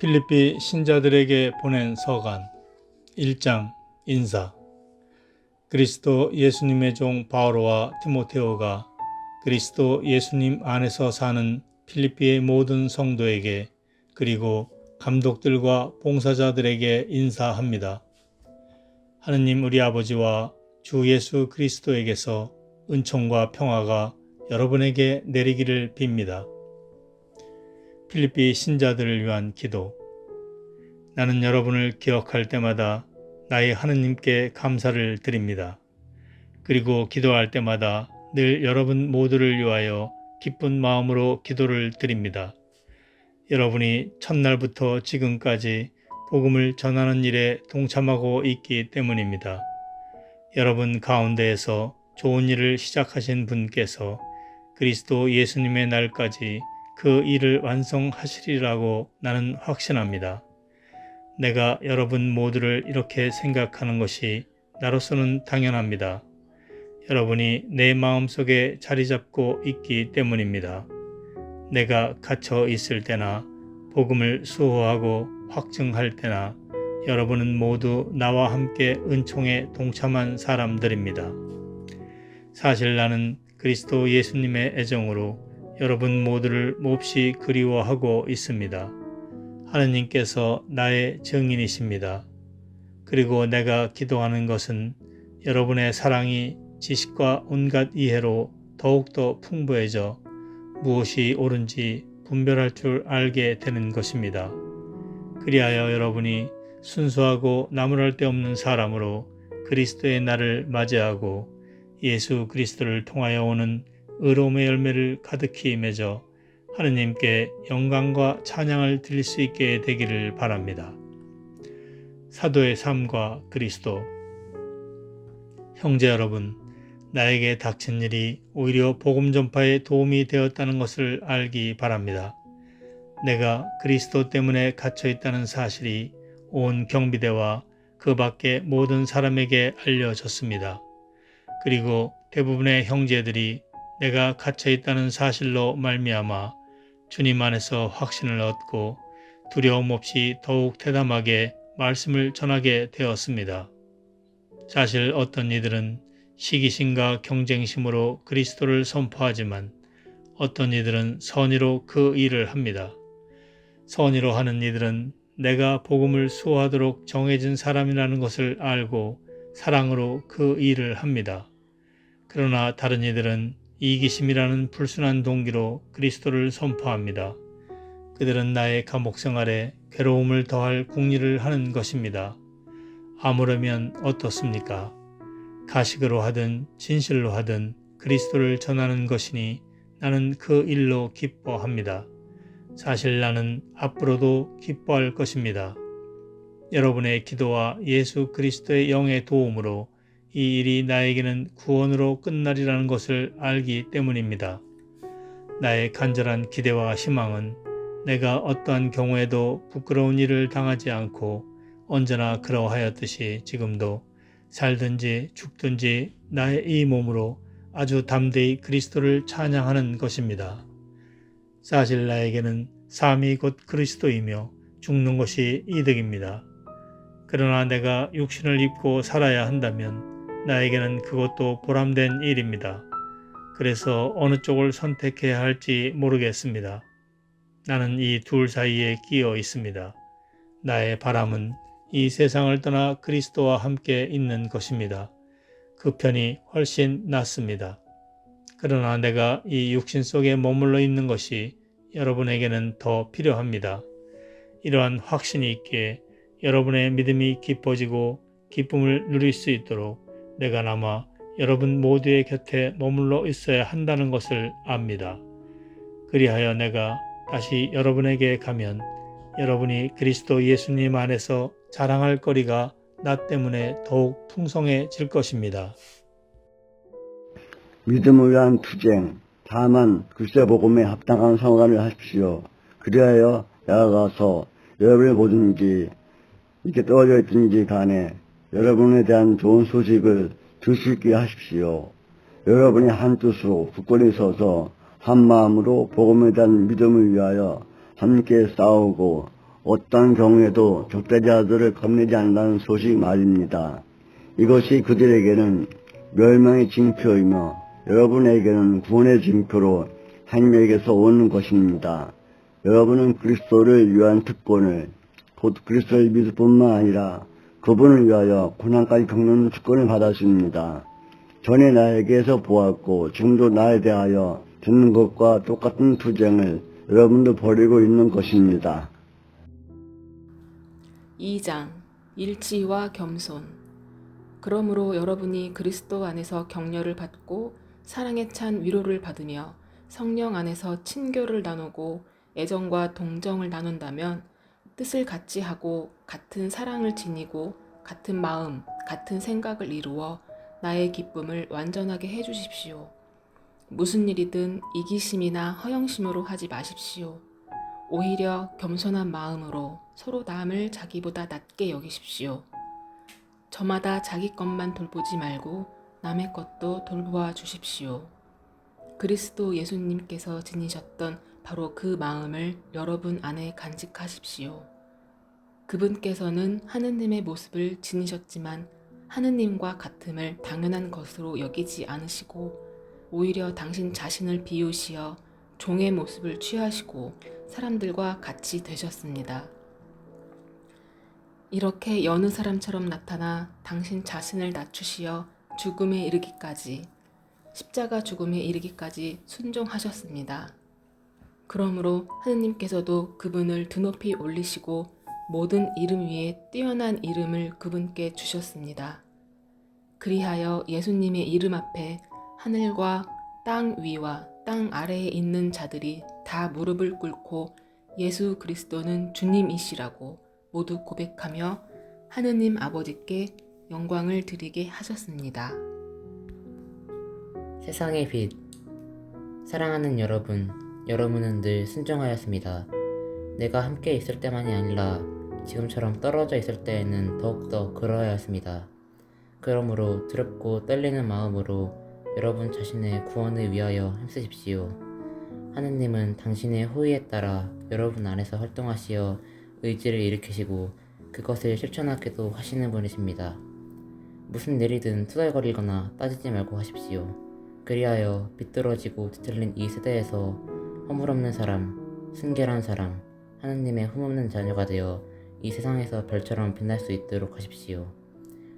필리피 신자들에게 보낸 서간 1장 인사. 그리스도 예수님의 종 바오로와 디모데오가 그리스도 예수님 안에서 사는 필리피의 모든 성도에게 그리고 감독들과 봉사자들에게 인사합니다. 하느님 우리 아버지와 주 예수 그리스도에게서 은총과 평화가 여러분에게 내리기를 빕니다. 필리피 신자들을 위한 기도. 나는 여러분을 기억할 때마다 나의 하느님께 감사를 드립니다. 그리고 기도할 때마다 늘 여러분 모두를 위하여 기쁜 마음으로 기도를 드립니다. 여러분이 첫날부터 지금까지 복음을 전하는 일에 동참하고 있기 때문입니다. 여러분 가운데에서 좋은 일을 시작하신 분께서 그리스도 예수님의 날까지 그 일을 완성하시리라고 나는 확신합니다. 내가 여러분 모두를 이렇게 생각하는 것이 나로서는 당연합니다. 여러분이 내 마음속에 자리 잡고 있기 때문입니다. 내가 갇혀 있을 때나 복음을 수호하고 확증할 때나 여러분은 모두 나와 함께 은총에 동참한 사람들입니다. 사실 나는 그리스도 예수님의 애정으로 여러분 모두를 몹시 그리워하고 있습니다. 하느님께서 나의 증인이십니다. 그리고 내가 기도하는 것은 여러분의 사랑이 지식과 온갖 이해로 더욱더 풍부해져 무엇이 옳은지 분별할 줄 알게 되는 것입니다. 그리하여 여러분이 순수하고 나무랄 데 없는 사람으로 그리스도의 날을 맞이하고 예수 그리스도를 통하여 오는 의로움의 열매를 가득히 맺어 하느님께 영광과 찬양을 드릴 수 있게 되기를 바랍니다. 사도의 삶과 그리스도. 형제 여러분, 나에게 닥친 일이 오히려 복음 전파에 도움이 되었다는 것을 알기 바랍니다. 내가 그리스도 때문에 갇혀 있다는 사실이 온 경비대와 그 밖의 모든 사람에게 알려졌습니다. 그리고 대부분의 형제들이 내가 갇혀 있다는 사실로 말미암아 주님 안에서 확신을 얻고 두려움 없이 더욱 대담하게 말씀을 전하게 되었습니다. 사실 어떤 이들은 시기심과 경쟁심으로 그리스도를 선포하지만 어떤 이들은 선의로 그 일을 합니다. 선의로 하는 이들은 내가 복음을 수호하도록 정해진 사람이라는 것을 알고 사랑으로 그 일을 합니다. 그러나 다른 이들은 이기심이라는 불순한 동기로 그리스도를 선포합니다. 그들은 나의 감옥 생활에 괴로움을 더할 궁리를 하는 것입니다. 아무르면 어떻습니까? 가식으로 하든 진실로 하든 그리스도를 전하는 것이니 나는 그 일로 기뻐합니다. 사실 나는 앞으로도 기뻐할 것입니다. 여러분의 기도와 예수 그리스도의 영의 도움으로 이 일이 나에게는 구원으로 끝나리라는 것을 알기 때문입니다. 나의 간절한 기대와 희망은 내가 어떠한 경우에도 부끄러운 일을 당하지 않고 언제나 그러하였듯이 지금도 살든지 죽든지 나의 이 몸으로 아주 담대히 그리스도를 찬양하는 것입니다. 사실 나에게는 삶이 곧 그리스도이며 죽는 것이 이득입니다. 그러나 내가 육신을 입고 살아야 한다면 나에게는 그것도 보람된 일입니다. 그래서 어느 쪽을 선택해야 할지 모르겠습니다. 나는 이 둘 사이에 끼어 있습니다. 나의 바람은 이 세상을 떠나 그리스도와 함께 있는 것입니다. 그 편이 훨씬 낫습니다. 그러나 내가 이 육신 속에 머물러 있는 것이 여러분에게는 더 필요합니다. 이러한 확신이 있기에 여러분의 믿음이 깊어지고 기쁨을 누릴 수 있도록 내가 남아 여러분 모두의 곁에 머물러 있어야 한다는 것을 압니다. 그리하여 내가 다시 여러분에게 가면 여러분이 그리스도 예수님 안에서 자랑할 거리가 나 때문에 더욱 풍성해질 것입니다. 믿음을 위한 투쟁, 다만 그리스도의 복음에 합당한 생활을 하십시오. 그리하여 나아가서 여러분의 모든 일이 이렇게 떨어져 있든지 간에 여러분에 대한 좋은 소식을 들을 수 있게 하십시오. 여러분이 한뜻으로 굳건히 서서 한마음으로 복음에 대한 믿음을 위하여 함께 싸우고 어떠한 경우에도 적대자들을 겁내지 않는다는 소식 말입니다. 이것이 그들에게는 멸망의 징표이며 여러분에게는 구원의 징표로 하나님에게서 오는 것입니다. 여러분은 그리스도를 위한 특권을, 곧 그리스도를 믿을 뿐만 아니라 그분을 위하여 고난까지 겪는 특권을 받았습니다. 전에 나에게서 보았고 지금도 나에 대하여 듣는 것과 똑같은 투쟁을 여러분도 벌이고 있는 것입니다. 2장 일치와 겸손. 그러므로 여러분이 그리스도 안에서 격려를 받고 사랑에 찬 위로를 받으며 성령 안에서 친교를 나누고 애정과 동정을 나눈다면 뜻을 같이 하고 같은 사랑을 지니고 같은 마음, 같은 생각을 이루어 나의 기쁨을 완전하게 해주십시오. 무슨 일이든 이기심이나 허영심으로 하지 마십시오. 오히려 겸손한 마음으로 서로 남을 자기보다 낮게 여기십시오. 저마다 자기 것만 돌보지 말고 남의 것도 돌보아 주십시오. 그리스도 예수님께서 지니셨던 바로 그 마음을 여러분 안에 간직하십시오. 그분께서는 하느님의 모습을 지니셨지만 하느님과 같음을 당연한 것으로 여기지 않으시고 오히려 당신 자신을 비우시어 종의 모습을 취하시고 사람들과 같이 되셨습니다. 이렇게 여느 사람처럼 나타나 당신 자신을 낮추시어 죽음에 이르기까지, 십자가 죽음에 이르기까지 순종하셨습니다. 그러므로 하느님께서도 그분을 드높이 올리시고 모든 이름 위에 뛰어난 이름을 그분께 주셨습니다. 그리하여 예수님의 이름 앞에 하늘과 땅 위와 땅 아래에 있는 자들이 다 무릎을 꿇고 예수 그리스도는 주님이시라고 모두 고백하며 하느님 아버지께 영광을 드리게 하셨습니다. 세상의 빛. 사랑하는 여러분, 여러분은 늘 순종하였습니다. 내가 함께 있을 때만이 아니라 지금처럼 떨어져 있을 때에는 더욱더 그러하였습니다. 그러므로 두렵고 떨리는 마음으로 여러분 자신의 구원을 위하여 힘쓰십시오. 하느님은 당신의 호의에 따라 여러분 안에서 활동하시어 의지를 일으키시고 그것을 실천하기도 하시는 분이십니다. 무슨 일이든 투덜거리거나 따지지 말고 하십시오. 그리하여 비뚤어지고 뒤틀린 이 세대에서 허물없는 사람, 순결한 사람, 하느님의 흠없는 자녀가 되어 이 세상에서 별처럼 빛날 수 있도록 하십시오.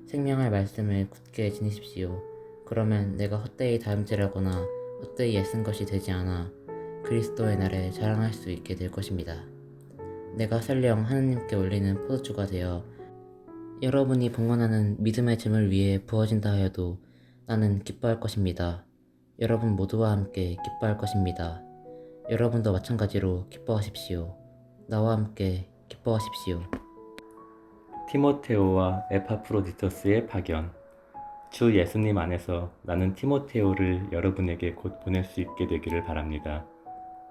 생명할 말씀을 굳게 지니십시오. 그러면 내가 헛되이 다름질하거나 헛되이 애쓴 것이 되지 않아 그리스도의 날에 자랑할 수 있게 될 것입니다. 내가 설령 하느님께 올리는 포도주가 되어 여러분이 봉헌하는 믿음의 짐을 위해 부어진다 하여도 나는 기뻐할 것입니다. 여러분 모두와 함께 기뻐할 것입니다. 여러분도 마찬가지로 기뻐하십시오. 나와 함께 기뻐하십시오. 티모테오와 에파프로디토스의 파견. 주 예수님 안에서 나는 티모테오를 여러분에게 곧 보낼 수 있게 되기를 바랍니다.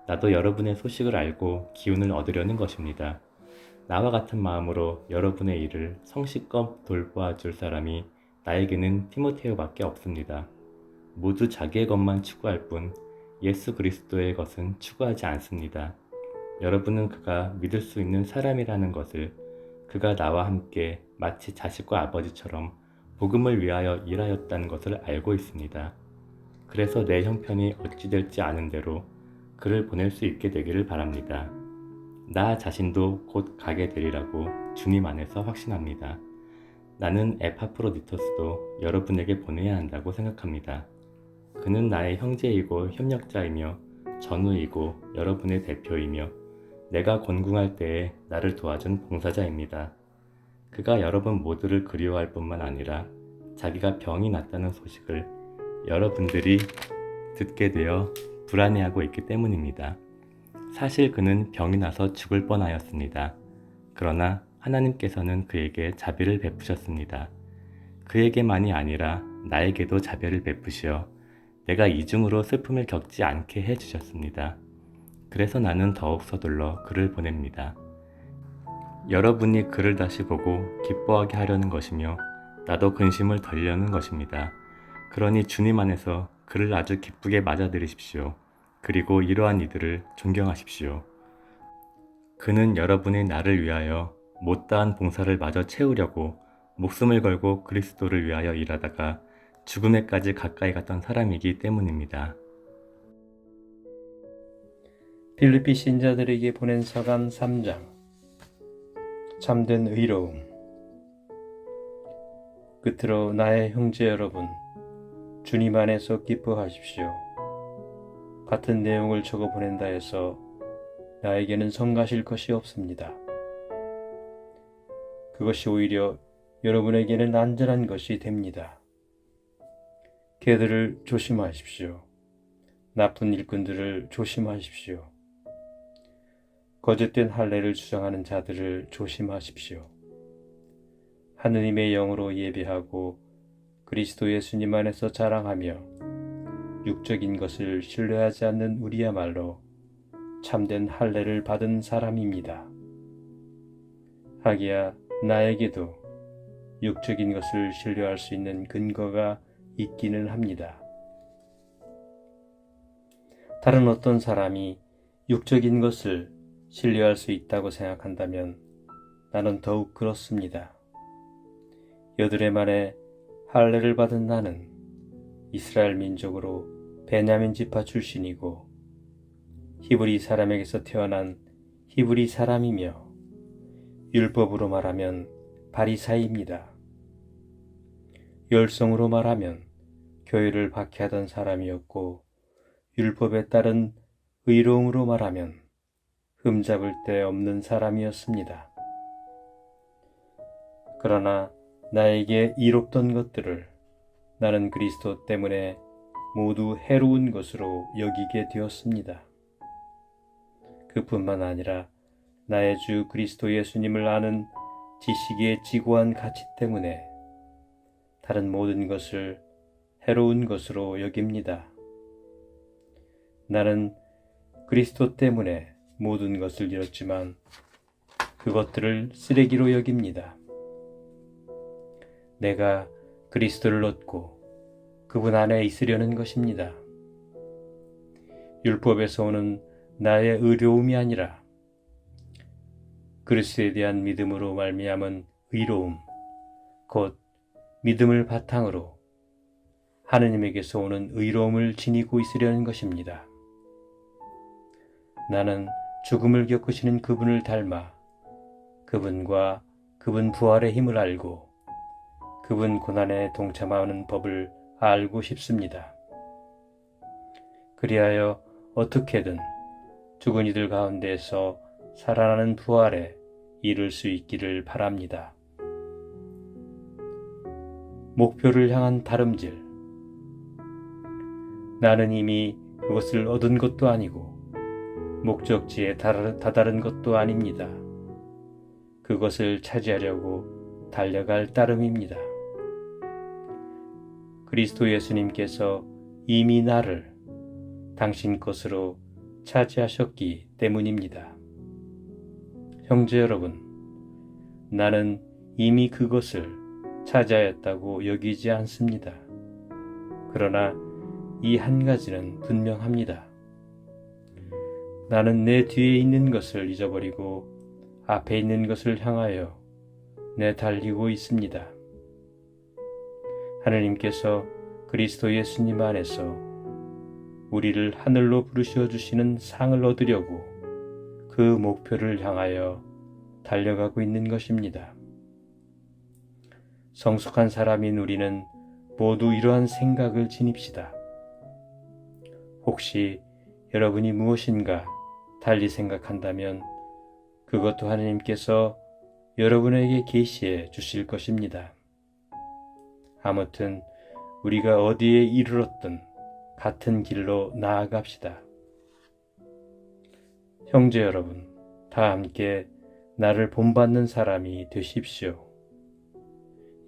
나도 여러분의 소식을 알고 기운을 얻으려는 것입니다. 나와 같은 마음으로 여러분의 일을 성실껏 돌보아 줄 사람이 나에게는 티모테오밖에 없습니다. 모두 자기의 것만 추구할 뿐 예수 그리스도의 것은 추구하지 않습니다. 여러분은 그가 믿을 수 있는 사람이라는 것을, 그가 나와 함께 마치 자식과 아버지처럼 복음을 위하여 일하였다는 것을 알고 있습니다. 그래서 내 형편이 어찌 될지 아는 대로 그를 보낼 수 있게 되기를 바랍니다. 나 자신도 곧 가게 되리라고 주님 안에서 확신합니다. 나는 에파프로디토스도 여러분에게 보내야 한다고 생각합니다. 그는 나의 형제이고 협력자이며 전우이고 여러분의 대표이며 내가 곤궁할 때에 나를 도와준 봉사자입니다. 그가 여러분 모두를 그리워할 뿐만 아니라 자기가 병이 났다는 소식을 여러분들이 듣게 되어 불안해하고 있기 때문입니다. 사실 그는 병이 나서 죽을 뻔하였습니다. 그러나 하나님께서는 그에게 자비를 베푸셨습니다. 그에게만이 아니라 나에게도 자비를 베푸시어 내가 이중으로 슬픔을 겪지 않게 해주셨습니다. 그래서 나는 더욱 서둘러 그를 보냅니다. 여러분이 그를 다시 보고 기뻐하게 하려는 것이며 나도 근심을 덜려는 것입니다. 그러니 주님 안에서 그를 아주 기쁘게 맞아들이십시오. 그리고 이러한 이들을 존경하십시오. 그는 여러분이 나를 위하여 못다한 봉사를 마저 채우려고 목숨을 걸고 그리스도를 위하여 일하다가 죽음에까지 가까이 갔던 사람이기 때문입니다. 빌립비 신자들에게 보낸 서간 3장. 참된 의로움. 끝으로 나의 형제 여러분, 주님 안에서 기뻐하십시오. 같은 내용을 적어 보낸다 해서 나에게는 성가실 것이 없습니다. 그것이 오히려 여러분에게는 안전한 것이 됩니다. 개들을 조심하십시오. 나쁜 일꾼들을 조심하십시오. 거짓된 할례를 주장하는 자들을 조심하십시오. 하느님의 영으로 예배하고 그리스도 예수님 안에서 자랑하며 육적인 것을 신뢰하지 않는 우리야말로 참된 할례를 받은 사람입니다. 하기야 나에게도 육적인 것을 신뢰할 수 있는 근거가 있기는 합니다. 다른 어떤 사람이 육적인 것을 신뢰할 수 있다고 생각한다면 나는 더욱 그렇습니다. 여드레 만에 할례를 받은 나는 이스라엘 민족으로 베냐민 지파 출신이고 히브리 사람에게서 태어난 히브리 사람이며 율법으로 말하면 바리사이입니다. 열성으로 말하면 교회를 박해하던 사람이었고 율법에 따른 의로움으로 말하면 흠잡을 데 없는 사람이었습니다. 그러나 나에게 이롭던 것들을 나는 그리스도 때문에 모두 해로운 것으로 여기게 되었습니다. 그뿐만 아니라 나의 주 그리스도 예수님을 아는 지식의 지고한 가치 때문에 다른 모든 것을 해로운 것으로 여깁니다. 나는 그리스도 때문에 모든 것을 잃었지만 그것들을 쓰레기로 여깁니다. 내가 그리스도를 얻고 그분 안에 있으려는 것입니다. 율법에서 오는 나의 의로움이 아니라 그리스도에 대한 믿음으로 말미암은 의로움, 곧 믿음을 바탕으로 하느님에게서 오는 의로움을 지니고 있으려는 것입니다. 나는 죽음을 겪으시는 그분을 닮아 그분과 그분 부활의 힘을 알고 그분 고난에 동참하는 법을 알고 싶습니다. 그리하여 어떻게든 죽은 이들 가운데에서 살아나는 부활에 이룰 수 있기를 바랍니다. 목표를 향한 다름질. 나는 이미 그것을 얻은 것도 아니고 목적지에 다다른 것도 아닙니다. 그것을 차지하려고 달려갈 따름입니다. 그리스도 예수님께서 이미 나를 당신 것으로 차지하셨기 때문입니다. 형제 여러분, 나는 이미 그것을 차지하였다고 여기지 않습니다. 그러나 이 한 가지는 분명합니다. 나는 내 뒤에 있는 것을 잊어버리고 앞에 있는 것을 향하여 내달리고 있습니다. 하느님께서 그리스도 예수님 안에서 우리를 하늘로 부르셔 주시는 상을 얻으려고 그 목표를 향하여 달려가고 있는 것입니다. 성숙한 사람인 우리는 모두 이러한 생각을 지닙시다. 혹시 여러분이 무엇인가 달리 생각한다면 그것도 하느님께서 여러분에게 계시해 주실 것입니다. 아무튼 우리가 어디에 이르렀든 같은 길로 나아갑시다. 형제 여러분, 다 함께 나를 본받는 사람이 되십시오.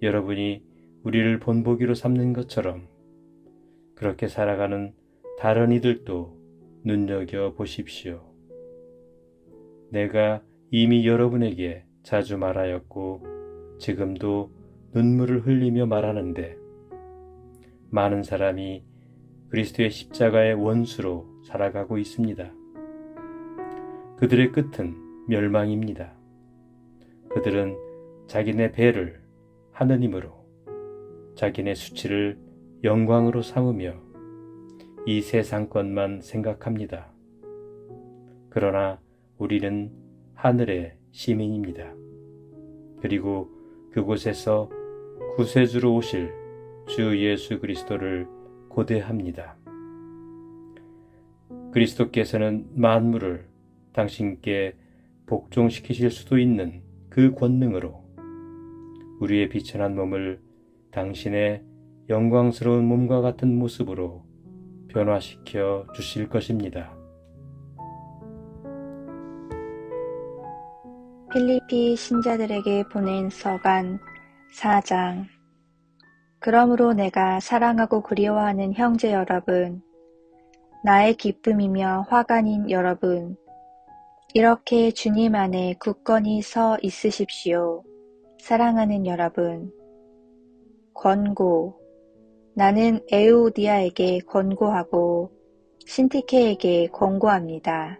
여러분이 우리를 본보기로 삼는 것처럼 그렇게 살아가는 다른 이들도 눈여겨보십시오. 내가 이미 여러분에게 자주 말하였고 지금도 눈물을 흘리며 말하는데 많은 사람이 그리스도의 십자가의 원수로 살아가고 있습니다. 그들의 끝은 멸망입니다. 그들은 자기네 배를 하느님으로, 자기네 수치를 영광으로 삼으며 이 세상 것만 생각합니다. 그러나 우리는 하늘의 시민입니다. 그리고 그곳에서 구세주로 오실 주 예수 그리스도를 고대합니다. 그리스도께서는 만물을 당신께 복종시키실 수도 있는 그 권능으로 우리의 비천한 몸을 당신의 영광스러운 몸과 같은 모습으로 변화시켜 주실 것입니다. 필리피 신자들에게 보낸 서간 4장. 그러므로 내가 사랑하고 그리워하는 형제 여러분, 나의 기쁨이며 화관인 여러분, 이렇게 주님 안에 굳건히 서 있으십시오. 사랑하는 여러분, 권고. 나는 에우디아에게 권고하고 신티케에게 권고합니다.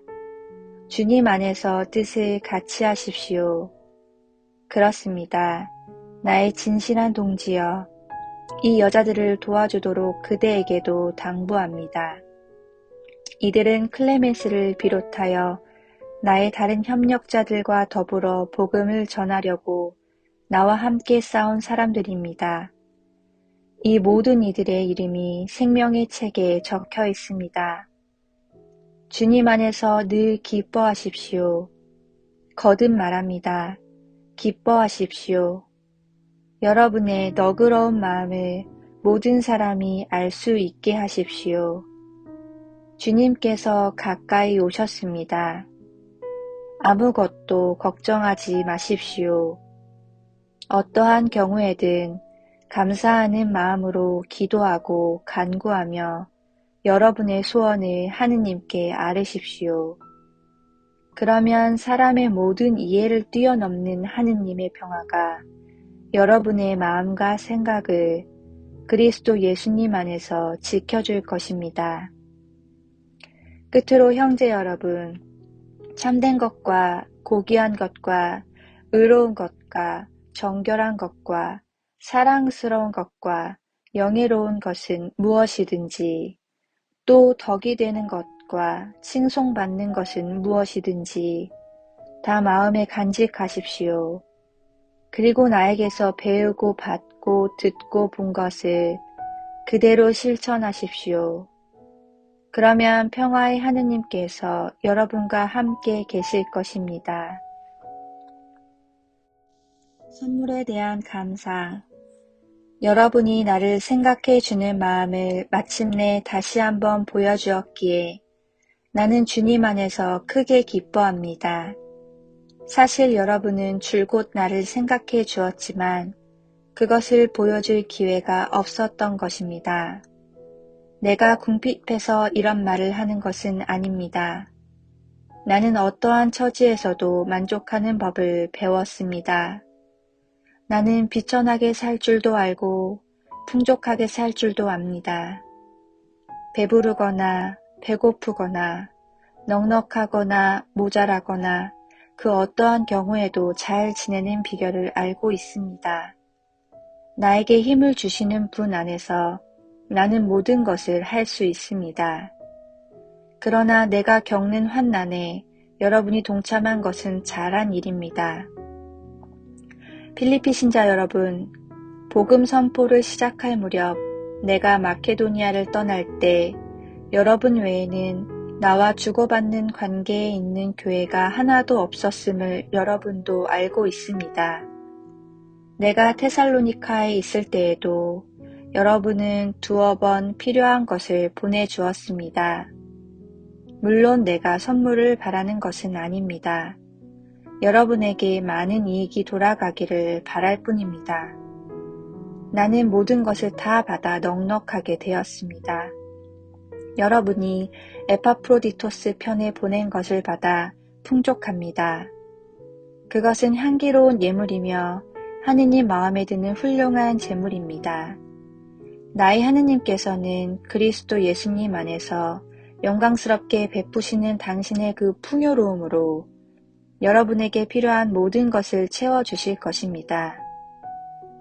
주님 안에서 뜻을 같이 하십시오. 그렇습니다. 나의 진실한 동지여, 이 여자들을 도와주도록 그대에게도 당부합니다. 이들은 클레멘스를 비롯하여 나의 다른 협력자들과 더불어 복음을 전하려고 나와 함께 싸운 사람들입니다. 이 모든 이들의 이름이 생명의 책에 적혀 있습니다. 주님 안에서 늘 기뻐하십시오. 거듭 말합니다. 기뻐하십시오. 여러분의 너그러운 마음을 모든 사람이 알 수 있게 하십시오. 주님께서 가까이 오셨습니다. 아무것도 걱정하지 마십시오. 어떠한 경우에든 감사하는 마음으로 기도하고 간구하며 여러분의 소원을 하느님께 아뢰십시오. 그러면 사람의 모든 이해를 뛰어넘는 하느님의 평화가 여러분의 마음과 생각을 그리스도 예수님 안에서 지켜줄 것입니다. 끝으로 형제 여러분, 참된 것과 고귀한 것과 의로운 것과 정결한 것과 사랑스러운 것과 영예로운 것은 무엇이든지 또 덕이 되는 것과 칭송받는 것은 무엇이든지 다 마음에 간직하십시오. 그리고 나에게서 배우고 받고 듣고 본 것을 그대로 실천하십시오. 그러면 평화의 하느님께서 여러분과 함께 계실 것입니다. 선물에 대한 감사. 여러분이 나를 생각해 주는 마음을 마침내 다시 한번 보여주었기에 나는 주님 안에서 크게 기뻐합니다. 사실 여러분은 줄곧 나를 생각해 주었지만 그것을 보여줄 기회가 없었던 것입니다. 내가 궁핍해서 이런 말을 하는 것은 아닙니다. 나는 어떠한 처지에서도 만족하는 법을 배웠습니다. 나는 비천하게 살 줄도 알고 풍족하게 살 줄도 압니다. 배부르거나 배고프거나 넉넉하거나 모자라거나 그 어떠한 경우에도 잘 지내는 비결을 알고 있습니다. 나에게 힘을 주시는 분 안에서 나는 모든 것을 할 수 있습니다. 그러나 내가 겪는 환난에 여러분이 동참한 것은 잘한 일입니다. 필리피 신자 여러분, 복음 선포를 시작할 무렵 내가 마케도니아를 떠날 때 여러분 외에는 나와 주고받는 관계에 있는 교회가 하나도 없었음을 여러분도 알고 있습니다. 내가 테살로니카에 있을 때에도 여러분은 두어 번 필요한 것을 보내주었습니다. 물론 내가 선물을 바라는 것은 아닙니다. 여러분에게 많은 이익이 돌아가기를 바랄 뿐입니다. 나는 모든 것을 다 받아 넉넉하게 되었습니다. 여러분이 에파프로디토스 편에 보낸 것을 받아 풍족합니다. 그것은 향기로운 예물이며 하느님 마음에 드는 훌륭한 제물입니다. 나의 하느님께서는 그리스도 예수님 안에서 영광스럽게 베푸시는 당신의 그 풍요로움으로 여러분에게 필요한 모든 것을 채워주실 것입니다.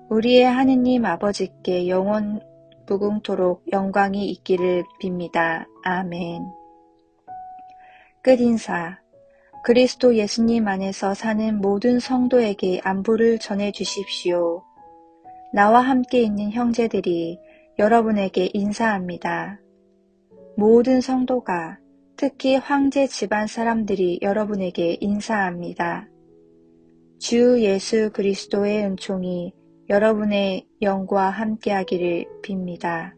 우리의 하느님 아버지께 영원 무궁토록 영광이 있기를 빕니다. 아멘. 끝인사. 그리스도 예수님 안에서 사는 모든 성도에게 안부를 전해 주십시오. 나와 함께 있는 형제들이 여러분에게 인사합니다. 모든 성도가 특히 황제 집안 사람들이 여러분에게 인사합니다. 주 예수 그리스도의 은총이 여러분의 영과 함께하기를 빕니다.